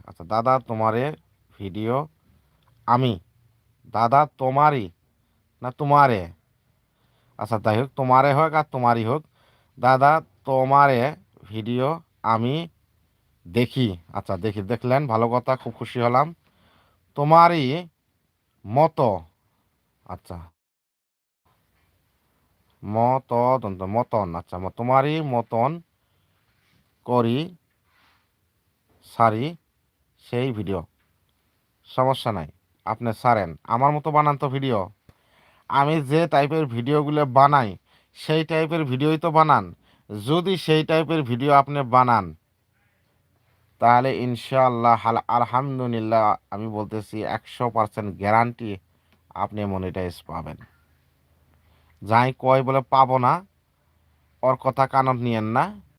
আচ্ছা দাদা তোমারে ভিডিও আমি, দাদা তোমারই না তোমারে, আচ্ছা যাই হোক, তোমারে হোক আর তোমারই হোক, দাদা তোমারে ভিডিও আমি দেখি। আচ্ছা দেখি, দেখলেন, ভালো কথা, খুব খুশি হলাম। তোমারই মতো, আচ্ছা মতন, আচ্ছা তোমারই মতন করি সারি সেই ভিডিও। সমস্যা নাই, আপনি সারেন, আমার মতো বানান তো ভিডিও। আমি যে টাইপের ভিডিওগুলো বানাই সেই টাইপের ভিডিওই তো বানান। যদি সেই টাইপের ভিডিও আপনি বানান তাহলে ইনশাআল্লাহ আলহামদুলিল্লাহ আমি বলতেছি 100% গ্যারান্টি আপনি মনিটাইজ পাবেন। যাই কয় বলে পাবো না, ওর কথা কানত নিয়েন না।